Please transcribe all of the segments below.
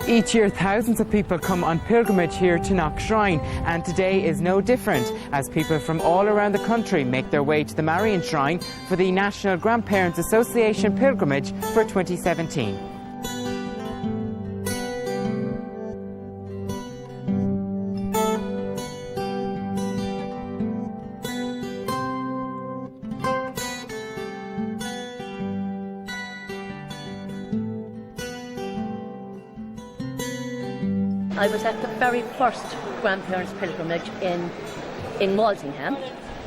Each year, thousands of people come on pilgrimage here to Knock Shrine, and today is no different, as people from all around the country make their way to the Marian Shrine for the National Grandparents Association pilgrimage for 2017. I was at the very first grandparents' pilgrimage in Walsingham,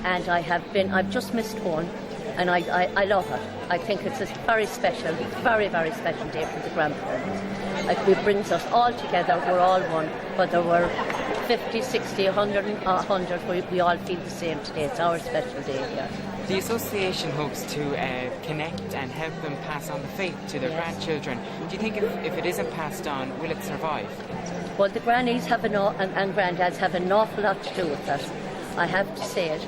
and I've just missed one, and I love it. I think it's a very special, very, very special day for the grandparents. It brings us all together, we're all one, whether we're 50, 60, 100, we all feel the same today. It's our special day here. The association hopes to connect and help them pass on the faith to their grandchildren. Do you think if it isn't passed on, will it survive? Well, the grannies and granddads have an awful lot to do with it. I have to say it.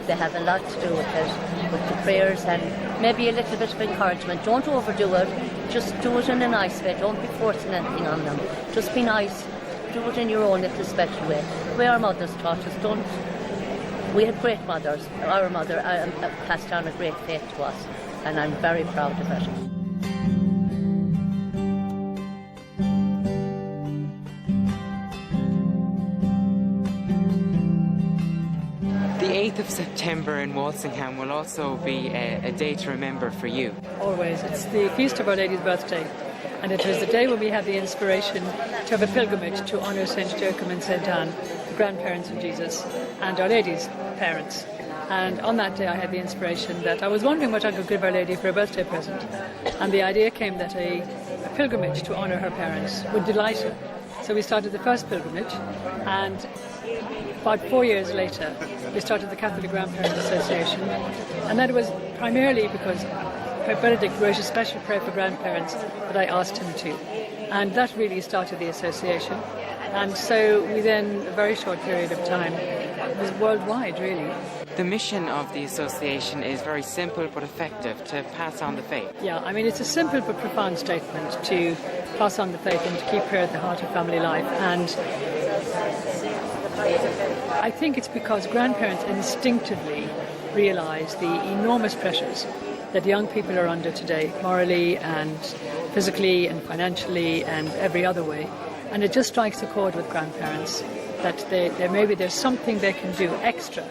They have a lot to do with it, with the prayers and maybe a little bit of encouragement. Don't overdo it. Just do it in a nice way. Don't be forcing anything on them. Just be nice. Do it in your own little special way. The way our mothers taught us. We had great mothers. Our mother passed on a great faith to us, and I'm very proud of it. The 8th of September in Walsingham will also be a day to remember for you. Always. It's the feast of Our Lady's birthday, and it was the day when we had the inspiration to have a pilgrimage to honour St. Joachim and St. Anne, the grandparents of Jesus, and Our Lady's parents. And on that day I had the inspiration that I was wondering what I could give Our Lady for a birthday present. And the idea came that a pilgrimage to honour her parents would delight her. So we started the first pilgrimage, and about 4 years later we started the Catholic Grandparent Association, and that was primarily because Pope Benedict wrote a special prayer for grandparents that I asked him to, and that really started the association. And so within a very short period of time, it was worldwide really. The mission of the association is very simple but effective, to pass on the faith. Yeah, I mean, it's a simple but profound statement to pass on the faith and to keep prayer at the heart of family life. And I think it's because grandparents instinctively realise the enormous pressures that young people are under today, morally and physically and financially and every other way. And it just strikes a chord with grandparents that maybe there's something they can do extra,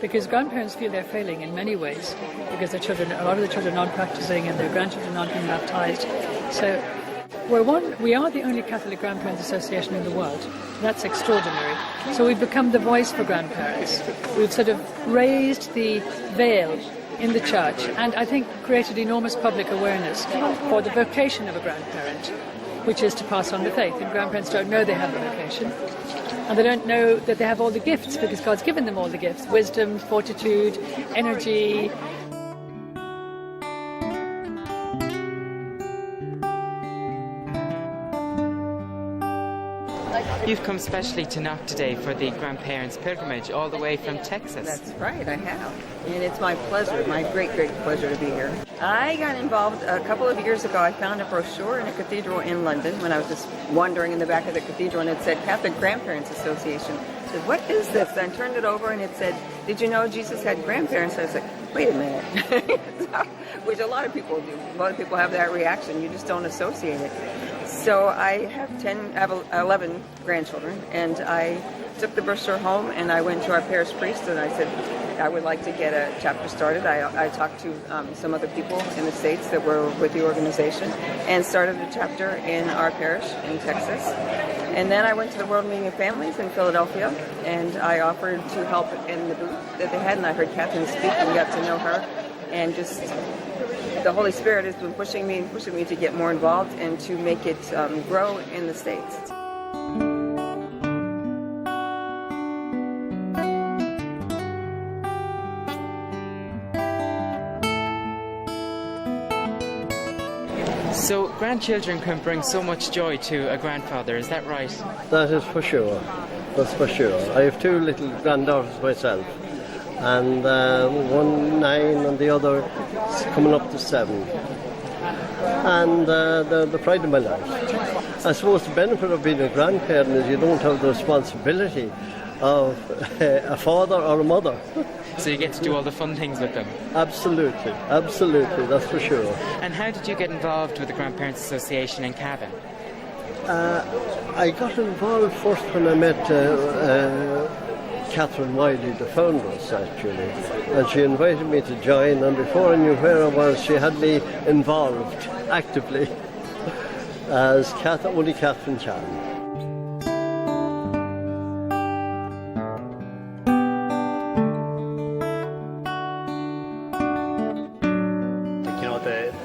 because grandparents feel they're failing in many ways, because a lot of the children aren't practising and their grandchildren aren't being baptised. So we are the only Catholic Grandparents Association in the world. That's extraordinary. So we've become the voice for grandparents. We've sort of raised the veil in the church, and I think created enormous public awareness for the vocation of a grandparent, which is to pass on the faith. And grandparents don't know they have a vocation, and they don't know that they have all the gifts, because God's given them all the gifts: wisdom, fortitude, energy. You've come specially to Knock today for the grandparents pilgrimage, all the way from Texas. That's right, I have. And it's my pleasure, my great, great pleasure to be here. I got involved a couple of years ago. I found a brochure in a cathedral in London when I was just wandering in the back of the cathedral, and it said Catholic Grandparents Association. I said, what is this? And I turned it over and it said, did you know Jesus had grandparents? I was like, wait a minute. Which a lot of people do. A lot of people have that reaction. You just don't associate it. So I have 11 grandchildren, and I took the brochure home and I went to our parish priest and I said, I would like to get a chapter started. I talked to some other people in the States that were with the organization and started a chapter in our parish in Texas. And then I went to the World Meeting of Families in Philadelphia, and I offered to help in the booth that they had, and I heard Catherine speak and got to know her, and just the Holy Spirit has been pushing me to get more involved and to make it grow in the States. So grandchildren can bring so much joy to a grandfather, is that right? That is for sure. That's for sure. I have two little granddaughters myself, and one 9 and the other is coming up to 7. And the pride of my life. I suppose the benefit of being a grandparent is you don't have the responsibility of a father or a mother. So you get to do all the fun things with them. Absolutely, that's for sure. And how did you get involved with the Grandparents Association in Cavan? I got involved first when I met Catherine Wiley, the foundress, actually, and she invited me to join, and before I knew where I was, she had me involved actively as only Catherine can.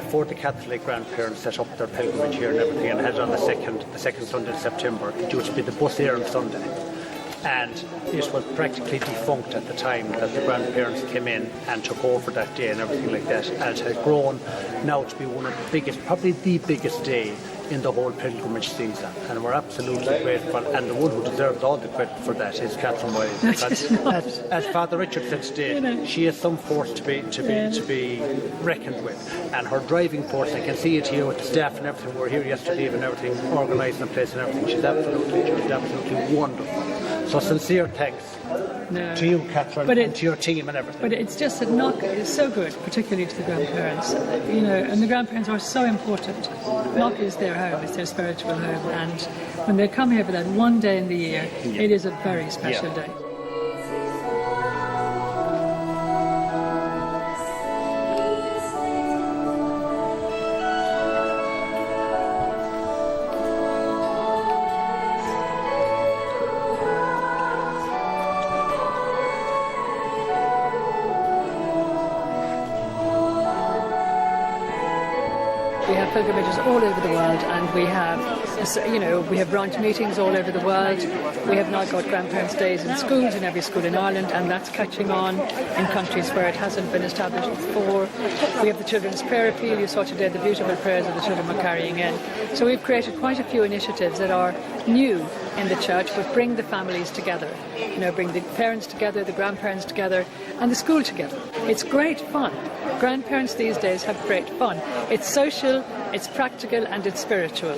Before the Catholic grandparents set up their pilgrimage here and everything, and had it on the second Sunday of September, it used to be the bus airing Sunday. And it was practically defunct at the time that the grandparents came in and took over that day and everything like that. And it has grown now to be one of the biggest, probably the biggest day in the whole pilgrimage season. And we're absolutely grateful. And the one who deserves all the credit for that is Catherine Wiley. As Father Richard said today, she is some force to be reckoned with. And her driving force, I can see it here with the staff and everything. We were here yesterday and everything, organising the place and everything. She's absolutely wonderful. So sincere thanks to you, Catherine, and to your team and everything. But it's just that Knock is so good, particularly to the grandparents, and the grandparents are so important. Knock is their home, it's their spiritual home, and when they come here for that one day in the year, it is a very special day. We have pilgrimages all over the world, and we have branch meetings all over the world. We have now got grandparents' days in schools, in every school in Ireland, and that's catching on in countries where it hasn't been established before. We have the children's prayer appeal. You saw today the beautiful prayers that the children were carrying in. So we've created quite a few initiatives that are new in the church, but bring the families together. Bring the parents together, the grandparents together, and the school together. It's great fun. Grandparents these days have great fun. It's social, it's practical, and it's spiritual.